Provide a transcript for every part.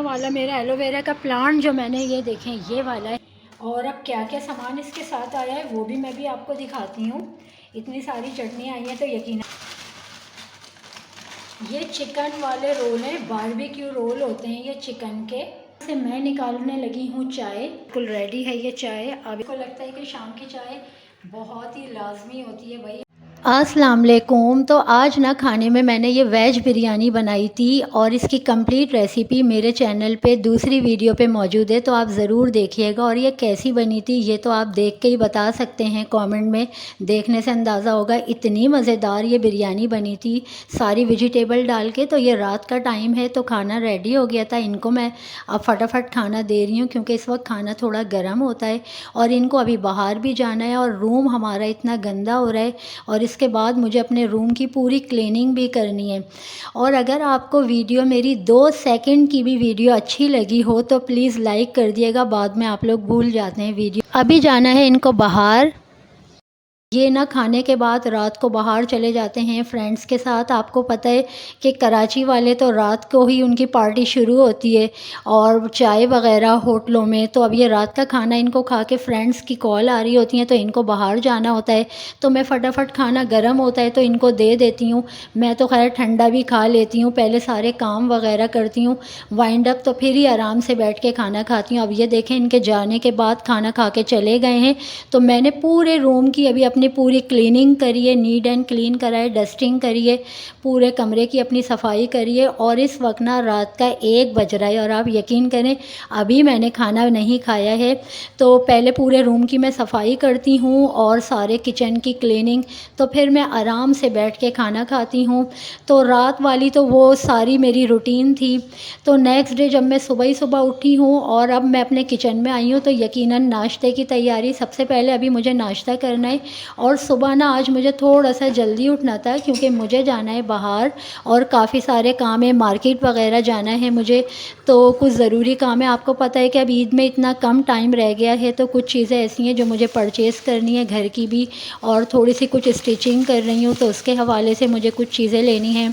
वाला मेरा एलोवेरा का प्लांट जो मैंने ये देखें ये वाला है। और अब क्या क्या सामान इसके साथ आया है वो भी मैं भी आपको दिखाती हूँ। इतनी सारी चटनी आई है तो यकीन। ये चिकन वाले रोल हैं, बारबेक्यू रोल होते हैं ये चिकन के। से मैं निकालने लगी हूँ चाय। बिल्कुल रेडी है ये चाय। अभी को लगता है कि शाम की चाय बहुत ही लाजमी होती है भाई। अस्सलाम वालेकुम। तो आज ना खाने में मैंने ये वेज बिरयानी बनाई थी और इसकी कंप्लीट रेसिपी मेरे चैनल पे दूसरी वीडियो पे मौजूद है, तो आप ज़रूर देखिएगा। और ये कैसी बनी थी ये तो आप देख के ही बता सकते हैं, कमेंट में देखने से अंदाज़ा होगा। इतनी मज़ेदार ये बिरयानी बनी थी सारी वेजिटेबल डाल के। तो ये रात का टाइम है तो खाना रेडी हो गया था। इनको मैं अब फटाफट खाना दे रही हूँ क्योंकि इस वक्त खाना थोड़ा गर्म होता है और इनको अभी बाहर भी जाना है और रूम हमारा इतना गंदा हो रहा है और इसके बाद मुझे अपने रूम की पूरी क्लीनिंग भी करनी है। और अगर आपको वीडियो मेरी 2 सेकंड की भी वीडियो अच्छी लगी हो तो प्लीज़ लाइक कर दिएगा, बाद में आप लोग भूल जाते हैं वीडियो। अभी जाना है इनको बाहर। ये ना खाने के बाद रात को बाहर चले जाते हैं फ्रेंड्स के साथ। आपको पता है कि कराची वाले तो रात को ही उनकी पार्टी शुरू होती है और चाय वगैरह होटलों में। तो अब ये रात का खाना इनको खा के फ्रेंड्स की कॉल आ रही होती है तो इनको बाहर जाना होता है। तो मैं फटाफट खाना गर्म होता है तो इनको दे देती हूँ। मैं तो खैर ठंडा भी खा लेती हूँ, पहले सारे काम वगैरह करती हूँ वाइंड अप, तो फिर ही आराम से बैठ के खाना खाती हूँ। अब ये देखें इनके जाने के बाद खाना खा के चले गए हैं तो मैंने पूरे रूम की अभी अपनी पूरी क्लीनिंग करिए, नीट एंड क्लीन कराए, डस्टिंग करिए, पूरे कमरे की अपनी सफाई करिए। और इस वक्त ना रात का 1 बज रहा है और आप यकीन करें अभी मैंने खाना नहीं खाया है। तो पहले पूरे रूम की मैं सफाई करती हूँ और सारे किचन की क्लीनिंग, तो फिर मैं आराम से बैठ के खाना खाती हूँ। तो रात वाली तो वो सारी मेरी रूटीन थी। तो नेक्स्ट डे जब मैं सुबह ही सुबह उठी हूँ और अब मैं अपने किचन में आई हूँ तो यकीनन नाश्ते की तैयारी। सबसे पहले अभी मुझे नाश्ता करना है और सुबह ना आज मुझे थोड़ा सा जल्दी उठना था क्योंकि मुझे जाना है बाहर और काफ़ी सारे काम है, मार्केट वगैरह जाना है मुझे। तो कुछ ज़रूरी काम है। आपको पता है कि अब ईद में इतना कम टाइम रह गया है तो कुछ चीज़ें ऐसी हैं जो मुझे परचेज़ करनी है, घर की भी, और थोड़ी सी कुछ स्टिचिंग कर रही हूँ तो उसके हवाले से मुझे कुछ चीज़ें लेनी हैं।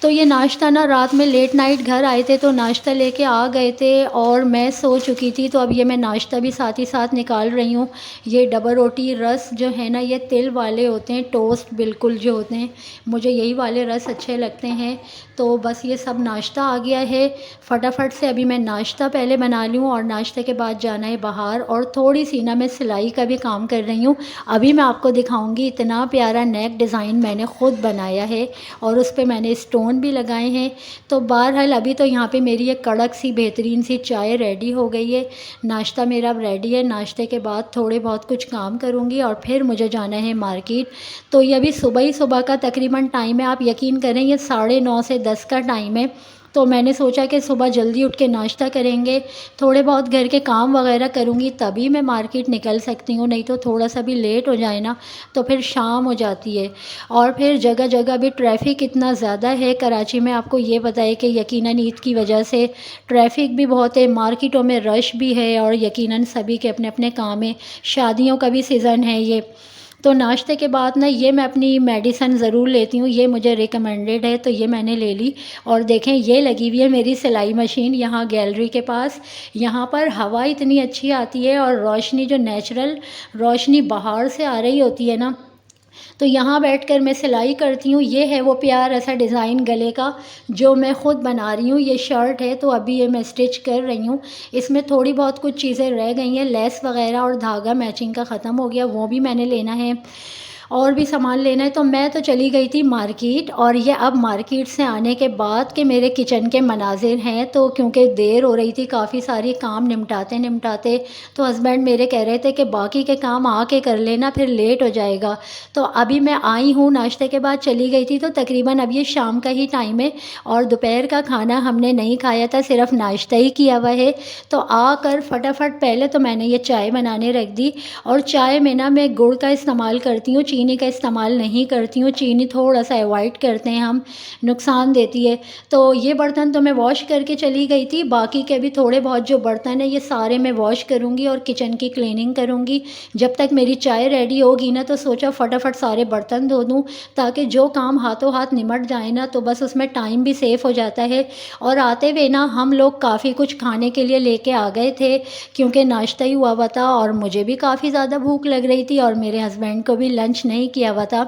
तो ये नाश्ता ना रात में लेट नाइट घर आए थे तो नाश्ता लेके आ गए थे और मैं सो चुकी थी। तो अब ये मैं नाश्ता भी साथ ही साथ निकाल रही हूँ। ये डबल रोटी रस जो है ना ये तिल वाले होते हैं, टोस्ट बिल्कुल जो होते हैं, मुझे यही वाले रस अच्छे लगते हैं। तो बस ये सब नाश्ता आ गया है, फटाफट से अभी मैं नाश्ता पहले बना लूँ और नाश्ते के बाद जाना है बाहर। और थोड़ी सी ना मैं सिलाई का भी काम कर रही हूँ, अभी मैं आपको दिखाऊँगी। इतना प्यारा नेक डिज़ाइन मैंने ख़ुद बनाया है और उस पर मैंने स्टोन भी लगाए हैं। तो बहरहाल अभी तो यहाँ पे मेरी एक कड़क सी बेहतरीन सी चाय रेडी हो गई है। नाश्ता मेरा अब रेडी है। नाश्ते के बाद थोड़े बहुत कुछ काम करूँगी और फिर मुझे जाना है मार्केट। तो ये अभी सुबह ही सुबह का तकरीबन टाइम है, आप यकीन करें ये 9:30 से 10 का टाइम है। तो मैंने सोचा कि सुबह जल्दी उठ के नाश्ता करेंगे, थोड़े बहुत घर के काम वगैरह करूँगी तभी मैं मार्केट निकल सकती हूँ, नहीं तो थोड़ा सा भी लेट हो जाए ना तो फिर शाम हो जाती है। और फिर जगह जगह भी ट्रैफिक इतना ज़्यादा है कराची में, आपको ये बताइए कि यकीनन ईद की वजह से ट्रैफिक भी बहुत है, मार्केटों में रश भी है और यकीनन सभी के अपने अपने काम है, शादियों का भी सीज़न है ये। तो नाश्ते के बाद ना ये मैं अपनी मेडिसन ज़रूर लेती हूँ, ये मुझे रिकमेंडेड है तो ये मैंने ले ली। और देखें ये लगी हुई है मेरी सिलाई मशीन यहाँ गैलरी के पास। यहाँ पर हवा इतनी अच्छी आती है और रोशनी जो नेचुरल रोशनी बाहर से आ रही होती है ना, तो यहाँ बैठकर मैं सिलाई करती हूँ। ये है वो प्यार ऐसा डिज़ाइन गले का जो मैं ख़ुद बना रही हूँ। ये शर्ट है तो अभी ये मैं स्टिच कर रही हूँ। इसमें थोड़ी बहुत कुछ चीज़ें रह गई हैं, लेस वगैरह और धागा मैचिंग का ख़त्म हो गया, वो भी मैंने लेना है और भी सामान लेना है। तो मैं तो चली गई थी मार्केट और ये अब मार्केट से आने के बाद के मेरे किचन के मनाजिर हैं। तो क्योंकि देर हो रही थी काफ़ी सारी काम निपटाते निपटाते, तो हस्बैंड मेरे कह रहे थे कि बाकी के काम आके कर लेना फिर लेट हो जाएगा। तो अभी मैं आई हूँ, नाश्ते के बाद चली गई थी। तो तकरीबन अब ये शाम का ही टाइम है और दोपहर का खाना हमने नहीं खाया था, सिर्फ नाश्ता ही किया हुआ है। तो आकर फटाफट पहले तो मैंने ये चाय बनाने रख दी और चाय में ना मैं गुड़ का इस्तेमाल करती हूँ, चीनी का इस्तेमाल नहीं करती हूँ, चीनी थोड़ा सा अवॉइड करते हैं हम, नुकसान देती है। तो ये बर्तन तो मैं वॉश करके चली गई थी, बाकी के भी थोड़े बहुत जो बर्तन है ये सारे मैं वॉश करूँगी और किचन की क्लीनिंग करूँगी। जब तक मेरी चाय रेडी होगी ना, तो सोचा फटाफट सारे बर्तन धो दूँ, ताकि जो काम हाथों हाथ निमट जाए ना, तो बस उसमें टाइम भी सेफ़ हो जाता है। और आते हुए ना हम लोग काफ़ी कुछ खाने के लिए लेके आ गए थे, क्योंकि नाश्ता ही हुआ हुआ था और मुझे भी काफ़ी ज़्यादा भूख लग रही थी और मेरे हस्बैंड को भी लंच नहीं किया हुआ था।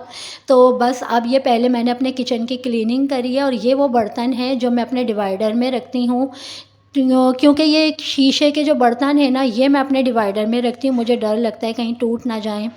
तो बस अब ये पहले मैंने अपने किचन की क्लीनिंग करी है और ये वो बर्तन हैं जो मैं अपने डिवाइडर में रखती हूँ। क्योंकि ये शीशे के जो बर्तन हैं ना, ये मैं अपने डिवाइडर में रखती हूँ, मुझे डर लगता है कहीं टूट ना जाएँ।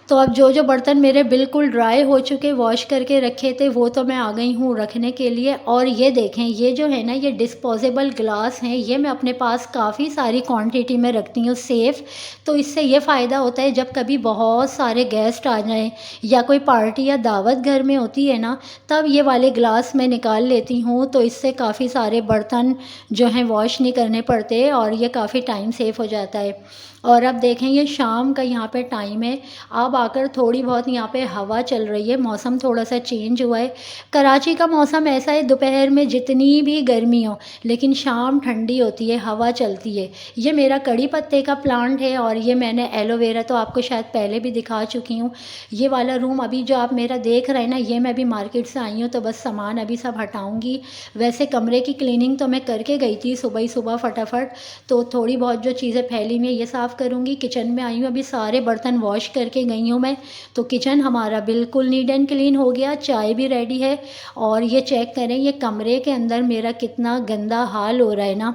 तो अब जो बर्तन मेरे बिल्कुल ड्राई हो चुके, वॉश करके रखे थे, वो तो मैं आ गई हूँ रखने के लिए। और ये देखें, ये जो है ना, ये डिस्पोजेबल ग्लास हैं, ये मैं अपने पास काफ़ी सारी क्वांटिटी में रखती हूँ सेफ़। तो इससे ये फ़ायदा होता है, जब कभी बहुत सारे गेस्ट आ जाएं या कोई पार्टी या दावत घर में होती है ना, तब ये वाले ग्लास मैं निकाल लेती हूँ। तो इससे काफ़ी सारे बर्तन जो हैं वॉश नहीं करने पड़ते और ये काफ़ी टाइम सेव हो जाता है। और अब देखें, ये शाम का यहाँ पे टाइम है, अब आकर थोड़ी बहुत यहाँ पे हवा चल रही है, मौसम थोड़ा सा चेंज हुआ है। कराची का मौसम ऐसा है, दोपहर में जितनी भी गर्मी हो लेकिन शाम ठंडी होती है, हवा चलती है। ये मेरा कड़ी पत्ते का प्लांट है और ये मैंने एलोवेरा तो आपको शायद पहले भी दिखा चुकी हूँ। ये वाला रूम अभी जो आप मेरा देख रहे हैं ना, ये मैं अभी मार्केट से आई हूँ, तो बस सामान अभी सब हटाऊँगी। वैसे कमरे की क्लीनिंग तो मैं करके गई थी सुबह ही सुबह फटाफट, तो थोड़ी बहुत जो चीज़ें फैली हुई हैं ये साफ़ करूँगी। किचन में आई हूँ, अभी सारे बर्तन वॉश करके गई हूँ मैं। तो किचन हमारा बिल्कुल नीट एंड क्लीन हो गया, चाय भी रेडी है। और ये चेक करें, ये कमरे के अंदर मेरा कितना गंदा हाल हो रहा है ना,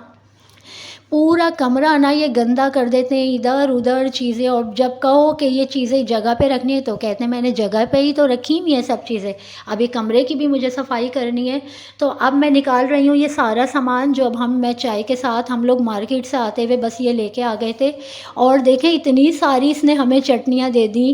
पूरा कमरा ना ये गंदा कर देते हैं, इधर उधर चीज़ें। और जब कहो कि ये चीज़ें जगह पे रखनी है, तो कहते हैं मैंने जगह पे ही तो रखी हुई है सब चीज़ें। अभी कमरे की भी मुझे सफाई करनी है। तो अब मैं निकाल रही हूँ ये सारा सामान जो अब मैं चाय के साथ हम लोग मार्केट से आते हुए बस ये लेके आ गए थे। और देखें, इतनी सारी इसने हमें चटनियाँ दे दी।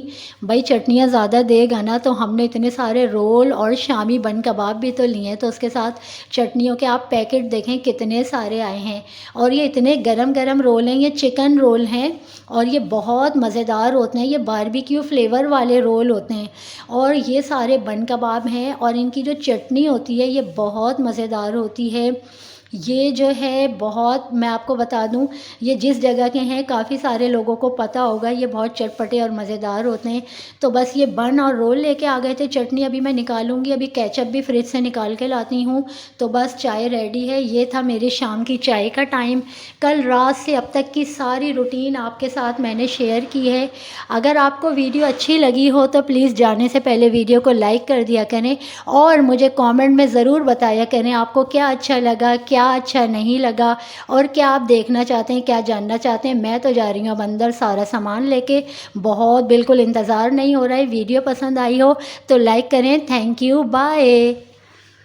भाई चटनियाँ ज़्यादा देगा ना, तो हमने इतने सारे रोल और शामी बन कबाब भी तो लिए, तो उसके साथ चटनियों के आप पैकेट देखें कितने सारे आए हैं। और ये इतने गरम गरम रोल हैं, ये चिकन रोल हैं और ये बहुत मज़ेदार होते हैं, ये बारबेक्यू फ्लेवर वाले रोल होते हैं। और ये सारे बन कबाब हैं और इनकी जो चटनी होती है ये बहुत मज़ेदार होती है। ये जो है बहुत, मैं आपको बता दूं, ये जिस जगह के हैं काफ़ी सारे लोगों को पता होगा, ये बहुत चटपटे और मज़ेदार होते हैं। तो बस ये बन और रोल लेके आ गए थे। चटनी अभी मैं निकालूंगी, अभी केचप भी फ्रिज से निकाल के लाती हूँ। तो बस चाय रेडी है। ये था मेरी शाम की चाय का टाइम। कल रात से अब तक की सारी रूटीन आपके साथ मैंने शेयर की है। अगर आपको वीडियो अच्छी लगी हो तो प्लीज़ जाने से पहले वीडियो को लाइक कर दिया करें और मुझे कमेंट में ज़रूर बताया करें आपको क्या अच्छा लगा, क्या अच्छा नहीं लगा और क्या आप देखना चाहते हैं, क्या जानना चाहते हैं। मैं तो जा रही हूँ अब अंदर सारा सामान लेके, बहुत बिल्कुल इंतज़ार नहीं हो रहा है। वीडियो पसंद आई हो तो लाइक करें। Thank you, bye.